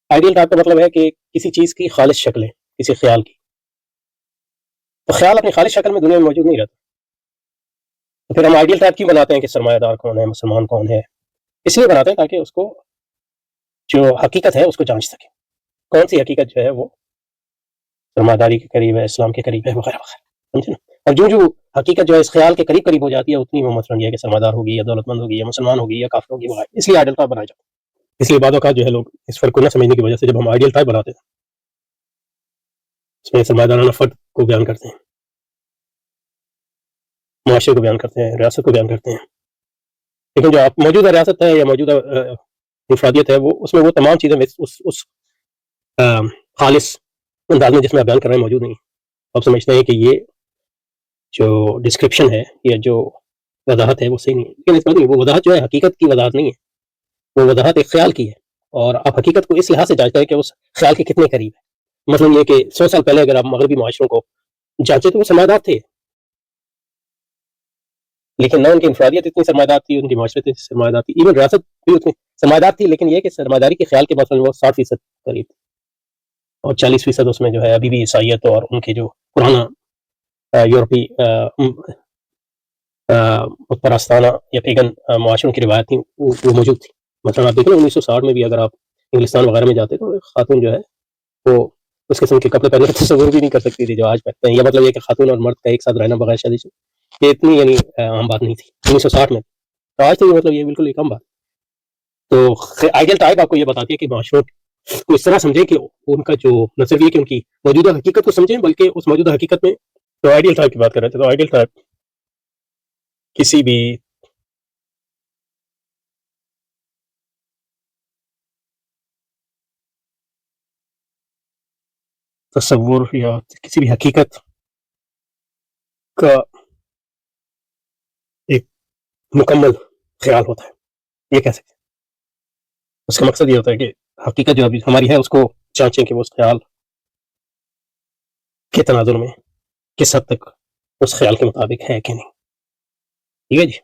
Ideal type کا مطلب ہے کہ کسی چیز کی خالص شکل ہے، کسی خیال کی، تو خیال اپنی خالص شکل میں دنیا میں موجود نہیں رہتا. تو پھر ہم آئیڈیل ٹائپ کیوں بناتے ہیں کہ سرمایہ دار کون ہے، مسلمان کون ہے؟ اس لیے بناتے ہیں تاکہ اس کو جو حقیقت ہے اس کو جانچ سکے، کون سی حقیقت جو ہے وہ سرمایہ داری کے قریب ہے، اسلام کے قریب ہے، وغیرہ وغیرہ. سمجھے نا؟ اور جو حقیقت جو ہے اس خیال کے قریب قریب ہو جاتی ہے اتنی وہ مثلاً یہ ہے کہ سرمایہ دار ہوگی یا دولت مند ہوگی یا مسلمان ہوگی یا کافر ہوگی وغیرہ. اس لیے آئیڈیل ٹائپ بنایا جاتا ہے. اس لیے بعض اوقات جو ہے لوگ اس فرق کو نہ سمجھنے کی وجہ سے جب ہم آئیڈیل ٹائپ بناتے ہیں اس میں سرمایہ دارانہ فرد کو بیان کرتے ہیں، معاشرے کو بیان کرتے ہیں، ریاست کو بیان کرتے ہیں، لیکن جو آپ موجودہ ریاست ہے یا موجودہ انفرادیت ہے وہ اس میں وہ تمام چیزیں اس خالص انداز میں جس میں آپ بیان کر رہے ہیں موجود نہیں. آپ سمجھتے ہیں کہ یہ جو ڈسکرپشن ہے یا جو وضاحت ہے وہ صحیح نہیں ہے، لیکن اس بات نہیں، وہ وضاحت جو ہے حقیقت کی وضاحت نہیں ہے، وہ وضاحت ایک خیال کی ہے. اور آپ حقیقت کو اس لحاظ سے جانچتے ہیں کہ اس خیال کے کتنے قریب ہے. مثلا یہ کہ 100 سال پہلے اگر آپ مغربی معاشروں کو جانچیں تو وہ سرمایہ دار تھے، لیکن نہ ان کی انفرادیت اتنی سرمایہ دار تھی، ان کی معاشرت اتنی سرمایہ دار تھی، ایون ریاست بھی اتنی سرمایہ دار تھی، لیکن یہ کہ سرمایہ داری کے خیال کے مثلا وہ 60% قریب تھی، اور 40% اس میں جو ہے ابھی بھی عیسائیت اور ان کے جو پرانا یورپی پرستانہ یا پیگن معاشروں کی روایت تھیں وہ موجود تھی. مثلا آپ دیکھیں 1960 میں بھی اگر آپ انگلستان وغیرہ میں جاتے تو خاتون جو ہے وہ اس قسم کے کپڑے پہننے کا تصور بھی نہیں کر سکتی تھی جو آج پہنتے ہیں. یہ مطلب یہ کہ خاتون اور مرد کا ایک ساتھ رہنا بغیر شادی سے یہ اتنی یعنی عام بات نہیں تھی 1960 میں. تو آج تو مطلب یہ بالکل ایک عام بات. تو آئیڈیل ٹائپ آپ کو یہ بتاتی ہے کہ معاشروں کو اس طرح سمجھیں کہ ان کا جو نظریہ کہ ان کی موجودہ حقیقت کو سمجھیں، بلکہ اس موجودہ حقیقت میں تو آئیڈیل ٹائپ کی بات کر رہے تھے. تو آئیڈیل ٹائپ کسی بھی تصور یا کسی بھی حقیقت کا ایک مکمل خیال ہوتا ہے، یہ کہہ سکتے ہیں. اس کا مقصد یہ ہوتا ہے کہ حقیقت جو ابھی ہماری ہے اس کو جانچیں کہ وہ اس خیال کے تناظر میں کس حد تک اس خیال کے مطابق ہے کہ نہیں. ٹھیک ہے جی.